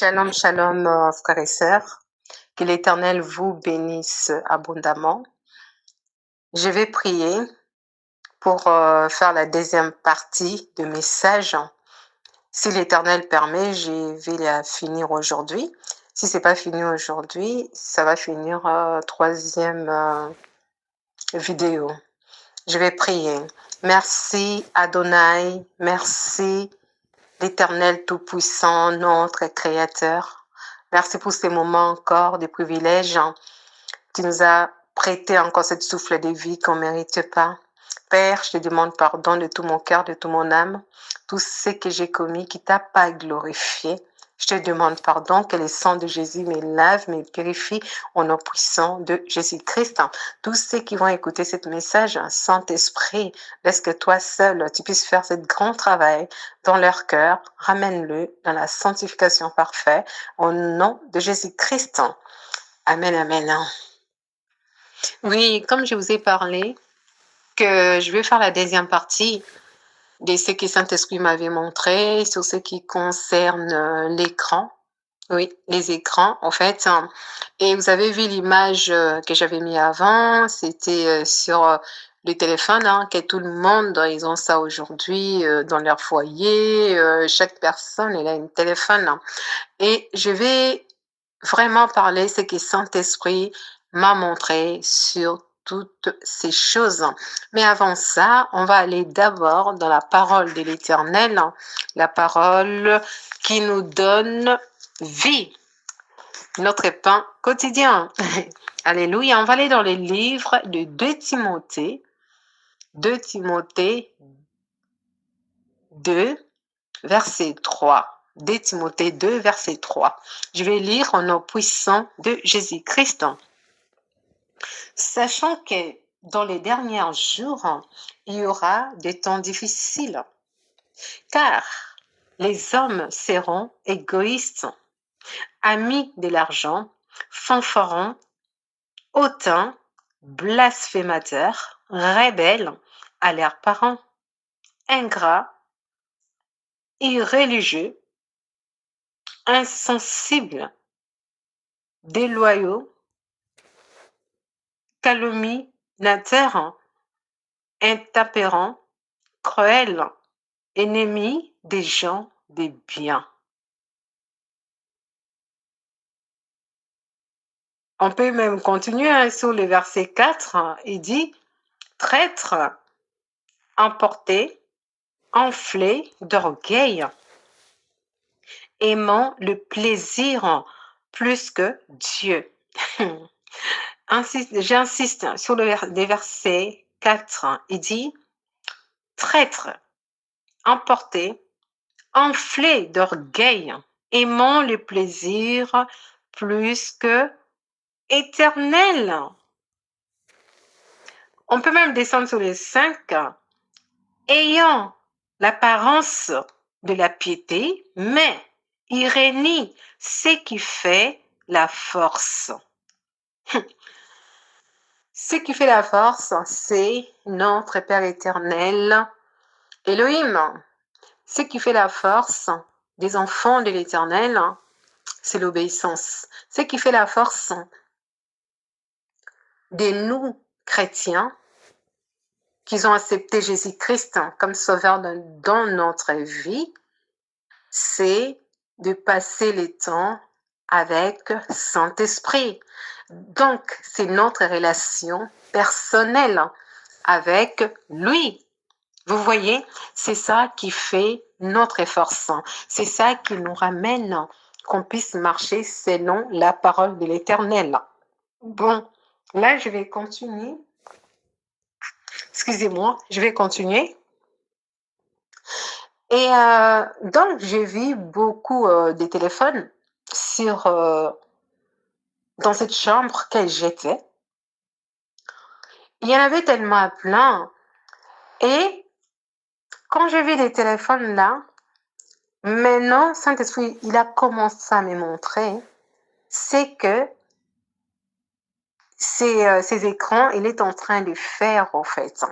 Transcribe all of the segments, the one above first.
Shalom, shalom, frères et sœurs. Que l'Éternel vous bénisse abondamment. Je vais prier pour faire la deuxième partie de message. Si l'Éternel permet, je vais la finir aujourd'hui. Si c'est pas fini aujourd'hui, ça va finir troisième vidéo. Je vais prier. Merci Adonai, merci l'Éternel Tout-Puissant, notre Créateur. Merci pour ces moments encore de privilèges. Tu nous as prêté encore cette souffle de vie qu'on ne mérite pas. Père, je te demande pardon de tout mon cœur, de toute mon âme, tout ce que j'ai commis qui t'a pas glorifié. Je te demande pardon, que le sang de Jésus me lave, me purifie au nom puissant de Jésus-Christ. Tous ceux qui vont écouter ce message, Saint-Esprit, laisse que toi seul, tu puisses faire ce grand travail dans leur cœur. Ramène-le dans la sanctification parfaite au nom de Jésus-Christ. Amen, amen. Oui, comme je vous ai parlé, que je vais faire la deuxième partie de ce que Saint-Esprit m'avait montré sur ce qui concerne l'écran. Oui, les écrans, en fait. Et vous avez vu l'image que j'avais mis avant, c'était sur le téléphone, que tout le monde, ils ont ça aujourd'hui dans leur foyer. Chaque personne, elle a un téléphone. Et je vais vraiment parler ce que Saint-Esprit m'a montré sur toutes ces choses. Mais avant ça, on va aller d'abord dans la parole de l'Éternel, la parole qui nous donne vie, notre pain quotidien. Alléluia. On va aller dans les livres de 2 Timothée, 2 Timothée 2, verset 3. 2 Timothée 2, verset 3. Je vais lire au nom puissant de Jésus-Christ. Sachant que dans les derniers jours, il y aura des temps difficiles, car les hommes seront égoïstes, amis de l'argent, fanfarons, hautains, blasphémateurs, rebelles à leurs parents, ingrats, irréligieux, insensibles, déloyaux, calomniateurs, intempérants, cruels, ennemis des gens des biens. On peut même continuer sur le verset 4, il dit « Traîtres, emportés, enflés d'orgueil, aimant le plaisir plus que Dieu. » J'insiste sur les versets 4, il dit « Traîtres, emportés, enflés d'orgueil, aimant le plaisir plus que éternel. » On peut même descendre sur les 5, ayant l'apparence de la piété, mais il renie ce qui fait la force. Ce qui fait la force, c'est notre Père éternel, Elohim. Ce qui fait la force des enfants de l'Éternel, c'est l'obéissance. Ce qui fait la force de nous, chrétiens, qui ont accepté Jésus-Christ comme sauveur dans notre vie, c'est de passer le temps avec Saint-Esprit. Donc, c'est notre relation personnelle avec lui. Vous voyez, c'est ça qui fait notre force. C'est ça qui nous ramène qu'on puisse marcher selon la parole de l'Éternel. Bon, là, je vais continuer. Excusez-moi, je vais continuer. Et donc, j'ai vu beaucoup de téléphones dans cette chambre que j'étais. Il y en avait tellement plein. Et quand j'ai vu les téléphones là, maintenant, Saint-Esprit, il a commencé à me montrer, c'est que ces écrans, il est en train de faire, en fait.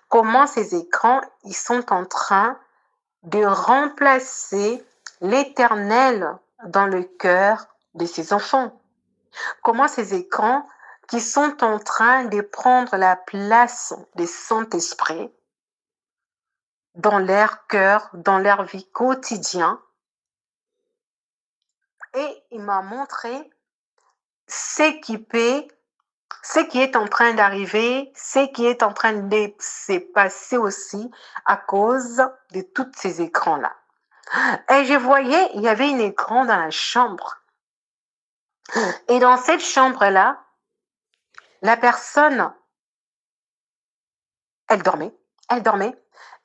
Comment ces écrans, ils sont en train de remplacer l'éternel dans le cœur de ces enfants. Comment ces écrans qui sont en train de prendre la place du Saint-Esprit dans leur cœur, dans leur vie quotidienne. Et il m'a montré ce qui peut, ce qui est en train d'arriver, ce qui est en train de se passer aussi à cause de tous ces écrans-là. Et je voyais, il y avait un écran dans la chambre. Et dans cette chambre-là, la personne, elle dormait,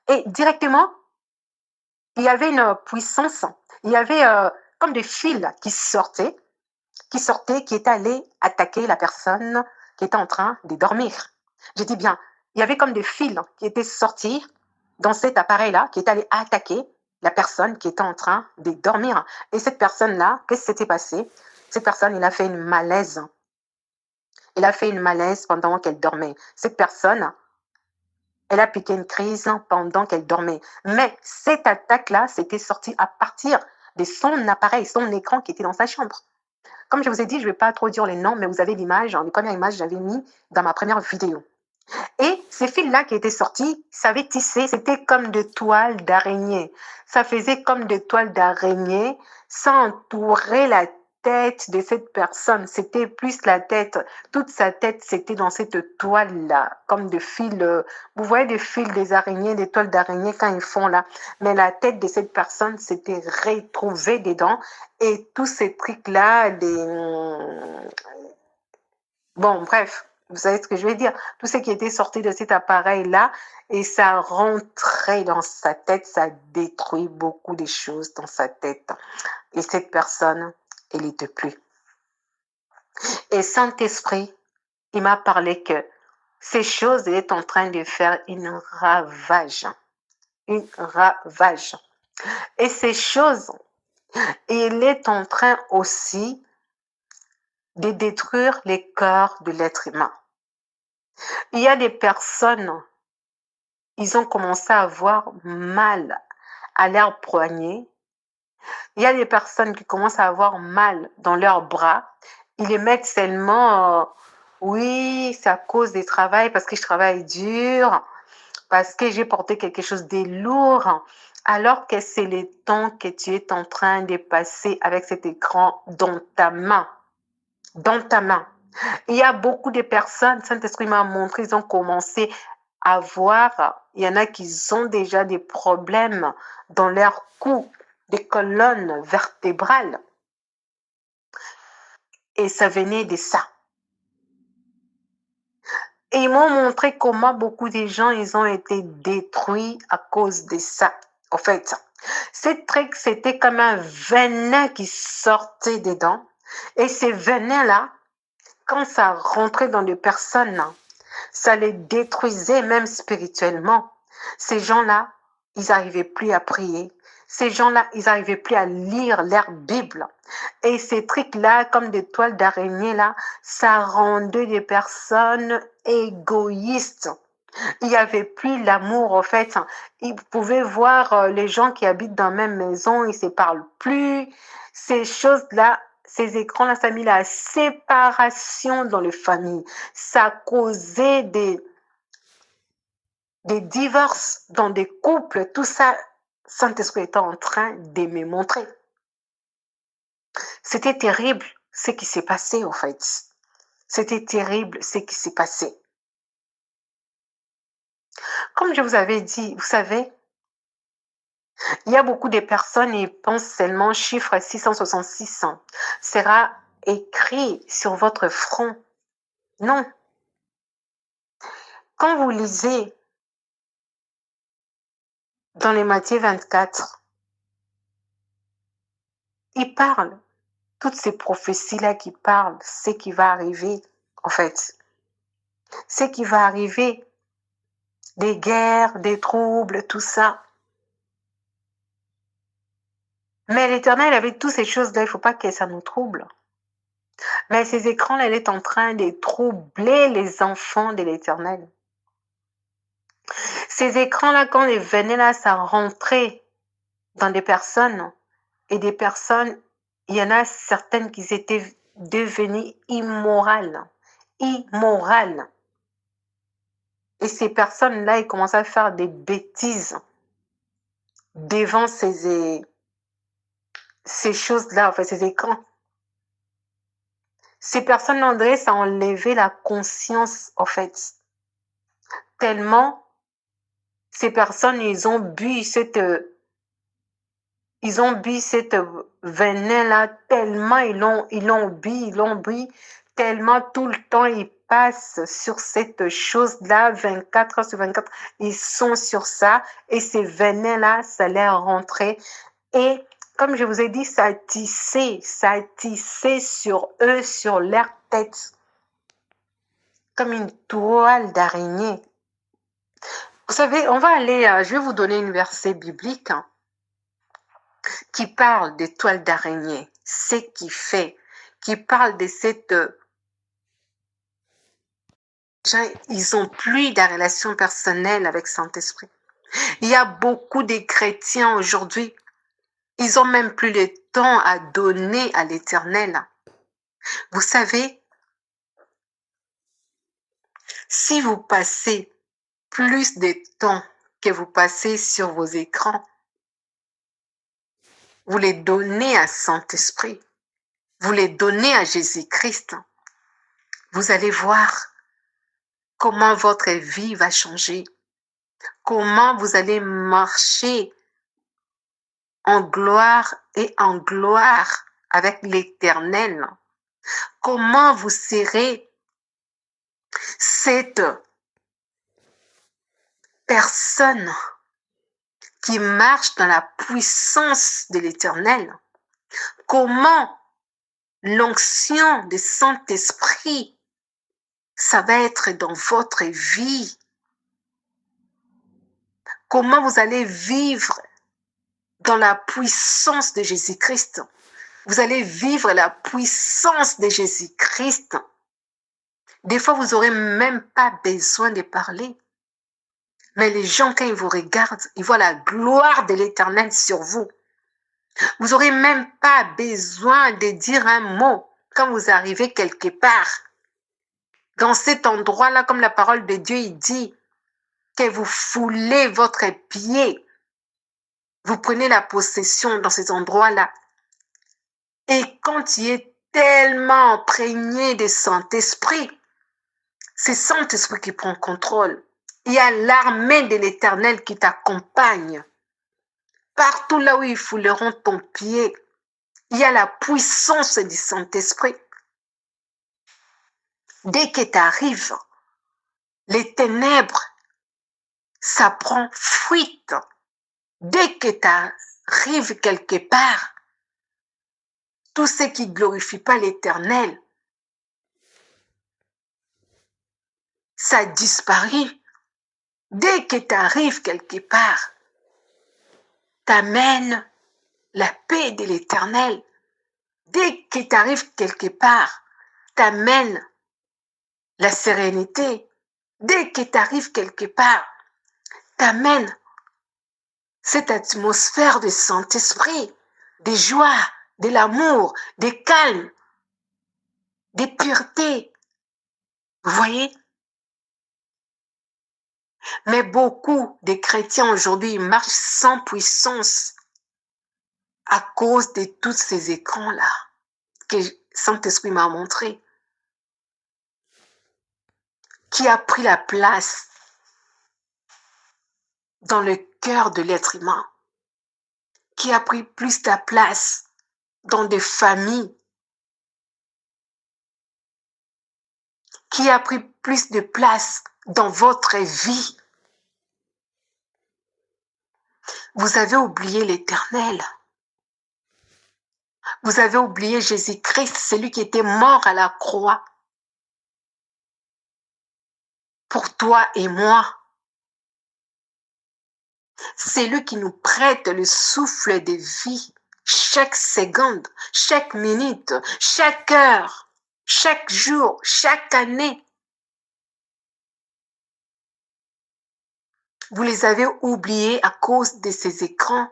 et directement, il y avait une puissance, il y avait comme des fils qui étaient allés attaquer la personne qui était en train de dormir. Je dis bien, il y avait comme des fils qui étaient sortis dans cet appareil-là, qui étaient allés attaquer la personne qui était en train de dormir. Et cette personne-là, qu'est-ce qui s'était passé? Cette personne, il a fait une malaise. Il a fait une malaise pendant qu'elle dormait. Cette personne, elle a piqué une crise pendant qu'elle dormait. Mais cette attaque-là, c'était sorti à partir de son appareil, son écran qui était dans sa chambre. Comme je vous ai dit, je ne vais pas trop dire les noms, mais vous avez l'image, les premières images que j'avais mis dans ma première vidéo. Et ces fils-là qui étaient sortis, ça avait tissé, c'était comme de toiles d'araignée. Ça faisait comme de toiles d'araignée, ça entourait la tête de cette personne. C'était plus la tête, toute sa tête, c'était dans cette toile-là, comme des fils. Vous voyez des fils des araignées, des toiles d'araignée quand ils font là. Mais la tête de cette personne s'était retrouvée dedans. Et tous ces trucs-là, bon, bref, vous savez ce que je vais dire. Tout ce qui était sorti de cet appareil-là, et ça rentrait dans sa tête, ça détruit beaucoup de choses dans sa tête. Et cette personne, elle n'était plus. Et Saint-Esprit, il m'a parlé que ces choses, il est en train de faire une ravage. Une ravage. Et ces choses, il est en train aussi de détruire les cœurs de l'être humain. Il y a des personnes, ils ont commencé à avoir mal à leurs poignets. Il y a des personnes qui commencent à avoir mal dans leurs bras. Ils les mettent seulement, oui, c'est à cause du travail, parce que je travaille dur, parce que j'ai porté quelque chose de lourd, alors que c'est le temps que tu es en train de passer avec cet écran dans ta main. Dans ta main. Il y a beaucoup de personnes, Saint-Esprit m'a montré, ils ont commencé à voir, il y en a qui ont déjà des problèmes dans leur cou, des colonnes vertébrales. Et ça venait de ça. Et ils m'ont montré comment beaucoup de gens, ils ont été détruits à cause de ça. En fait, ces trucs, c'était comme un venin qui sortait dedans. Et ces venins-là, quand ça rentrait dans les personnes, ça les détruisait même spirituellement. Ces gens-là, ils n'arrivaient plus à prier. Ces gens-là, ils n'arrivaient plus à lire leur Bible. Et ces trucs-là, comme des toiles d'araignée, là, ça rendait des personnes égoïstes. Il n'y avait plus l'amour, en fait. Ils pouvaient voir les gens qui habitent dans la même maison, ils ne se parlent plus. Ces choses-là, ces écrans-là, ça a mis la séparation dans les familles. Ça causait des divorces dans des couples. Tout ça, Saint-Esprit était en train de me montrer. C'était terrible ce qui s'est passé, en fait. C'était terrible ce qui s'est passé. Comme je vous avais dit, vous savez, il y a beaucoup de personnes qui pensent seulement chiffre 666 sera écrit sur votre front. Non. Quand vous lisez dans les Matthieu 24, il parle, toutes ces prophéties-là qui parlent, ce qui va arriver, en fait. Ce qui va arriver, des guerres, des troubles, tout ça. Mais l'Éternel, avec toutes ces choses-là, il ne faut pas que ça nous trouble. Mais ces écrans-là, elle est en train de troubler les enfants de l'Éternel. Ces écrans-là, quand ils venaient là, ça rentrait dans des personnes et des personnes, il y en a certaines qui étaient devenues immorales. Immorales. Et ces personnes-là, ils commencent à faire des bêtises devant ces choses-là, enfin ces écrans. Ces personnes, André, ça a enlevé la conscience, en fait. Tellement, ces personnes, ils ont bu cette venin-là, tellement ils l'ont bu, tellement tout le temps ils passent sur cette chose-là, 24 heures sur 24, ils sont sur ça, et ces venins-là, ça leur rentrait. Et comme je vous ai dit, ça a tissé sur eux, sur leur tête, comme une toile d'araignée. Vous savez, on va aller, je vais vous donner un verset biblique qui parle des toiles d'araignée, ce qui fait, qui parle de cette... Ils ont plus de relation personnelle avec Saint-Esprit. Il y a beaucoup de chrétiens aujourd'hui, ils ont même plus le temps à donner à l'Éternel. Vous savez, si vous passez plus de temps que vous passez sur vos écrans, vous les donnez à Saint-Esprit, vous les donnez à Jésus-Christ, vous allez voir comment votre vie va changer, comment vous allez marcher en gloire et en gloire avec l'Éternel, comment vous serez cette personne qui marche dans la puissance de l'Éternel, comment l'onction du Saint-Esprit, ça va être dans votre vie, comment vous allez vivre dans la puissance de Jésus-Christ. Vous allez vivre la puissance de Jésus-Christ. Des fois, vous n'aurez même pas besoin de parler. Mais les gens, quand ils vous regardent, ils voient la gloire de l'Éternel sur vous. Vous n'aurez même pas besoin de dire un mot quand vous arrivez quelque part. Dans cet endroit-là, comme la parole de Dieu, il dit que vous foulez votre pied. Vous prenez la possession dans cet endroit-là. Et quand il est tellement imprégné de Saint-Esprit, c'est Saint-Esprit qui prend contrôle. Il y a l'armée de l'Éternel qui t'accompagne. Partout là où ils fouleront ton pied, il y a la puissance du Saint-Esprit. Dès que tu arrives, les ténèbres, ça prend fuite. Dès que tu arrives quelque part, tout ce qui ne glorifie pas l'Éternel, ça disparaît. Dès que tu arrives quelque part, t'amènes la paix de l'Éternel. Dès que tu arrives quelque part, t'amènes la sérénité. Dès que tu arrives quelque part, t'amènes cette atmosphère de Saint-Esprit, de joie, de l'amour, de calme, de pureté. Vous voyez? Mais beaucoup de chrétiens aujourd'hui marchent sans puissance à cause de tous ces écrans-là que Saint-Esprit m'a montré, qui a pris la place dans le cœur de l'être humain, qui a pris plus de place dans des familles, qui a pris plus de place dans votre vie. Vous avez oublié l'Éternel. Vous avez oublié Jésus-Christ, celui qui était mort à la croix pour toi et moi. C'est lui qui nous prête le souffle de vie chaque seconde, chaque minute, chaque heure, chaque jour, chaque année. Vous les avez oubliés à cause de ces écrans.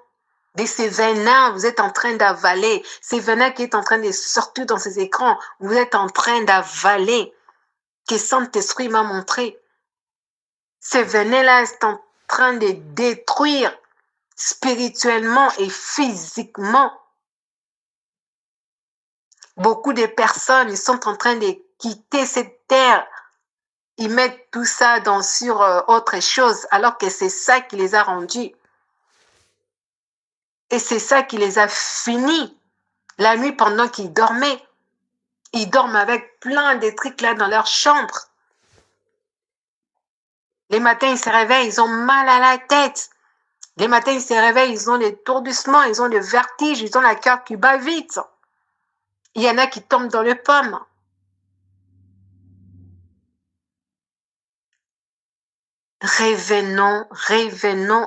de ces venins, vous êtes en train d'avaler, ces venins qui est en train de sortir dans ces écrans, vous êtes en train d'avaler, que Saint-Esprit m'a montré. Ces venins-là sont en train de détruire spirituellement et physiquement. Beaucoup de personnes, ils sont en train de quitter cette terre. Ils mettent tout ça sur autre chose, alors que c'est ça qui les a rendus. Et c'est ça qui les a finis. La nuit, pendant qu'ils dormaient, ils dorment avec plein de trucs là dans leur chambre. Les matins, ils se réveillent, ils ont mal à la tête. Les matins, ils se réveillent, ils ont des tourdissements, ils ont le vertige, ils ont la cœur qui bat vite. Il y en a qui tombent dans le pomme. Revenons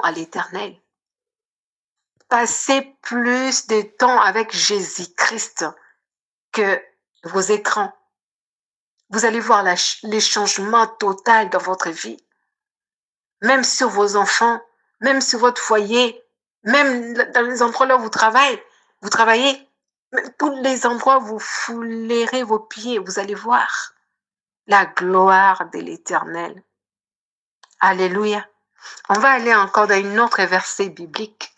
à l'Éternel. Passez plus de temps avec Jésus-Christ que vos écrans. Vous allez voir les changements totaux dans votre vie. Même sur vos enfants, même sur votre foyer, même dans les endroits là où vous travaillez, tous les endroits où vous foulerez vos pieds, vous allez voir la gloire de l'Éternel. Alléluia. On va aller encore dans une autre verset biblique.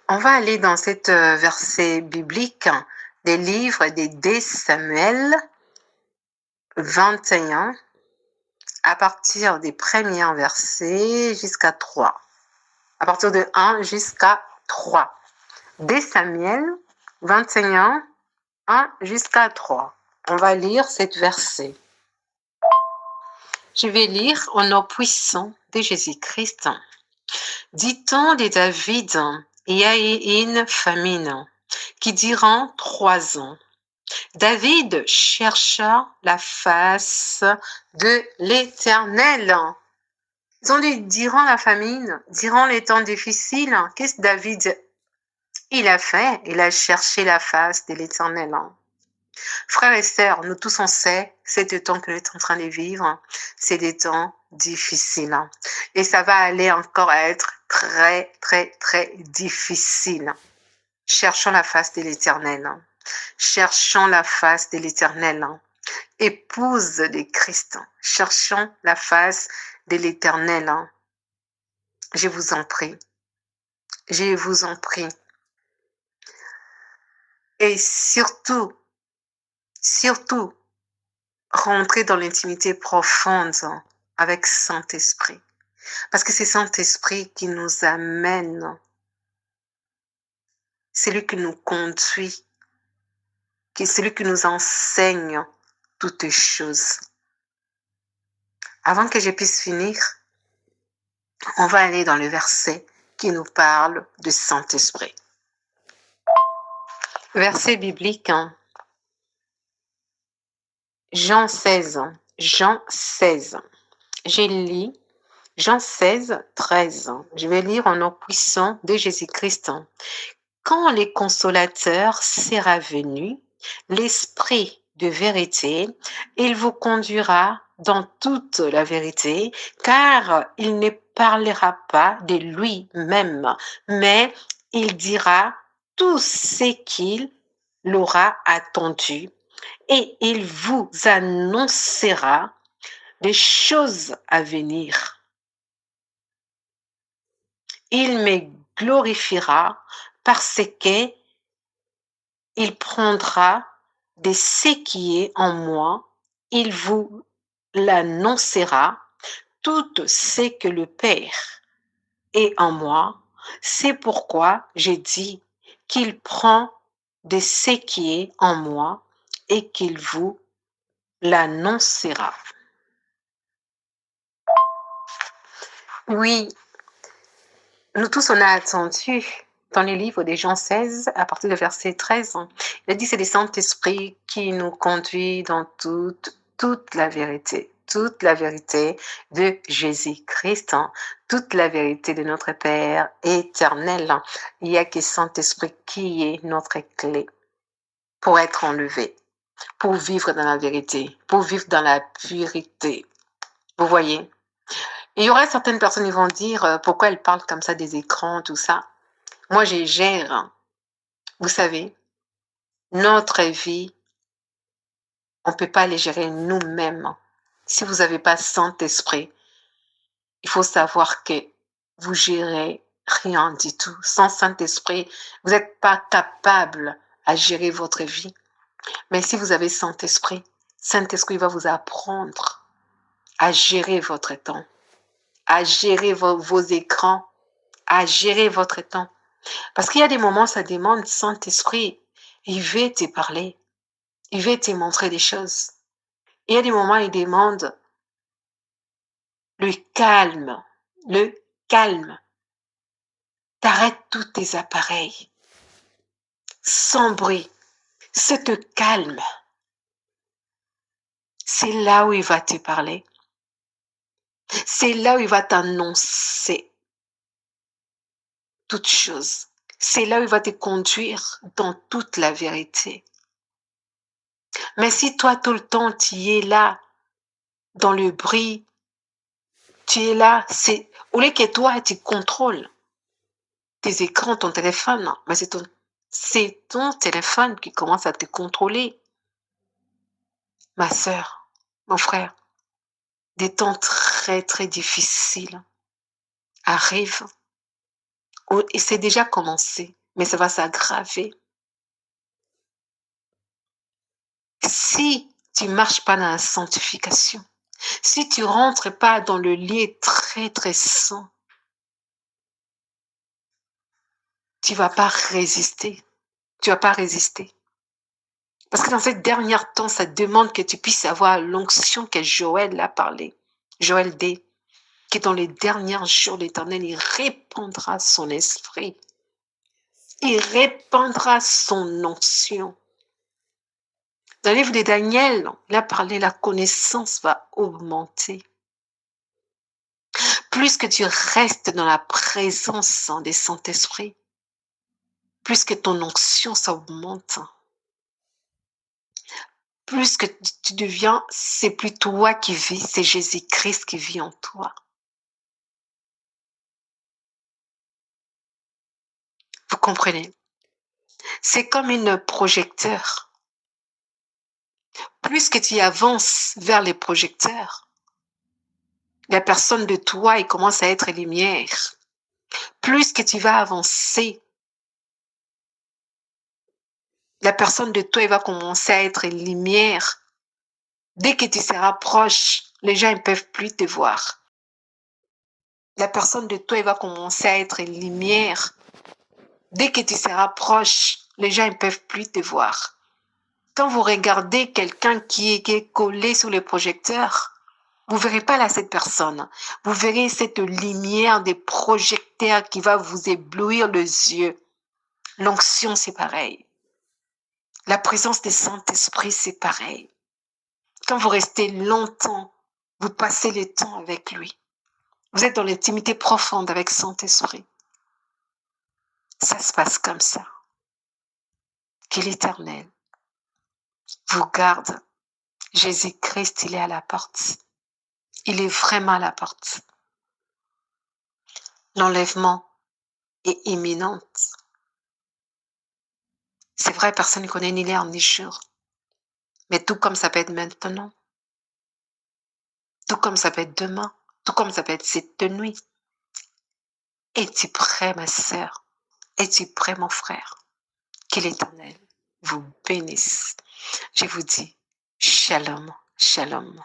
On va aller dans cette verset biblique des livres des 2 Samuel 21 à partir des premiers versets jusqu'à 3. À partir de 1 jusqu'à 3. 2 Samuel 21, 1 jusqu'à 3. On va lire cette verset. Je vais lire au nom puissant de Jésus-Christ. Dit-on de David, il y a eu une famine qui durant 3 ans. David chercha la face de l'Éternel. Ils ont dit, durant la famine, durant les temps difficiles, qu'est-ce que David il a fait? Il a cherché la face de l'Éternel. Frères et sœurs, nous tous on sait, c'est des temps que nous sommes en train de vivre, c'est des temps difficiles. Et ça va aller encore être très, très, très difficile. Cherchons la face de l'Éternel. Cherchons la face de l'Éternel. Épouse de Christ, cherchons la face de l'Éternel. Je vous en prie. Je vous en prie. Et surtout, rentrer dans l'intimité profonde avec Saint-Esprit. Parce que c'est Saint-Esprit qui nous amène. C'est lui qui nous conduit. C'est lui qui nous enseigne toutes choses. Avant que je puisse finir, on va aller dans le verset qui nous parle du Saint-Esprit. Verset biblique, Jean 16. Je lis Jean 16, 13. Je vais lire au nom puissant de Jésus-Christ. Quand le consolateur sera venu, l'Esprit de vérité, il vous conduira dans toute la vérité, car il ne parlera pas de lui-même, mais il dira tout ce qu'il aura attendu, et il vous annoncera des choses à venir. Il me glorifiera parce que il prendra de ce qui est en moi, il vous l'annoncera, tout ce que le Père est en moi. C'est pourquoi j'ai dit qu'il prend de ce qui est en moi et qu'il vous l'annoncera. Oui, nous tous, on a attendu dans les livres de Jean 16, à partir du verset 13, il a dit c'est le Saint-Esprit qui nous conduit dans toute la vérité de Jésus-Christ, toute la vérité de notre Père éternel. Il n'y a que Saint-Esprit qui est notre clé pour être enlevé, pour vivre dans la vérité, pour vivre dans la pureté. Vous voyez? Et il y aura certaines personnes qui vont dire, pourquoi elle parle comme ça des écrans, tout ça. Moi, je gère. Vous savez, notre vie, on ne peut pas les gérer nous-mêmes. Si vous n'avez pas Saint-Esprit, il faut savoir que vous gérez rien du tout. Sans Saint-Esprit, vous n'êtes pas capable à gérer votre vie. Mais si vous avez Saint-Esprit, Saint-Esprit va vous apprendre à gérer votre temps, à gérer vos écrans, à gérer votre temps. Parce qu'il y a des moments, ça demande Saint-Esprit. Il veut te parler. Il veut te montrer des choses. Il y a des moments, il demande le calme. Le calme. T'arrêtes tous tes appareils. Sans bruit. Ce te calme. C'est là où il va te parler. C'est là où il va t'annoncer toutes choses. C'est là où il va te conduire dans toute la vérité. Mais si toi, tout le temps, tu es là, dans le bruit, tu es là, c'est au lieu que toi, tu contrôles tes écrans, ton téléphone, mais c'est ton téléphone qui commence à te contrôler. Ma sœur, mon frère, des temps très, très difficiles arrivent et c'est déjà commencé, mais ça va s'aggraver. Si tu ne marches pas dans la sanctification, si tu ne rentres pas dans le lieu très, très saint, tu ne vas pas résister. Tu ne vas pas résister. Parce que dans cette dernière temps, ça demande que tu puisses avoir l'onction que Joël a parlé. Joël D. Que dans les derniers jours, l'Éternel, il répandra son esprit. Il répandra son onction. Dans le livre de Daniel, il a parlé, la connaissance va augmenter. Plus que tu restes dans la présence des Saint-Esprit, plus que ton onction, ça augmente. Plus que tu deviens, c'est plus toi qui vis, c'est Jésus-Christ qui vit en toi. Vous comprenez? C'est comme un projecteur. Plus que tu avances vers les projecteurs, la personne de toi, il commence à être lumière. Plus que tu vas avancer, la personne de toi, il va commencer à être lumière. Dès que tu se rapproches, les gens ne peuvent plus te voir. La personne de toi, il va commencer à être lumière. Dès que tu se rapproches, les gens ne peuvent plus te voir. Quand vous regardez quelqu'un qui est collé sous le projecteur, vous ne verrez pas là cette personne. Vous verrez cette lumière des projecteurs qui va vous éblouir les yeux. L'onction, c'est pareil. La présence du Saint-Esprit, c'est pareil. Quand vous restez longtemps, vous passez le temps avec lui. Vous êtes dans l'intimité profonde avec Saint-Esprit. Ça se passe comme ça. Que l'Éternel vous garde. Jésus-Christ, il est à la porte. Il est vraiment à la porte. L'enlèvement est imminent. C'est vrai, personne ne connaît ni l'heure ni jour. Mais tout comme ça peut être maintenant, tout comme ça peut être demain, tout comme ça peut être cette nuit. Es-tu prêt, ma sœur? Es-tu prêt, mon frère? Que l'Éternel vous bénisse. Je vous dis, shalom, shalom.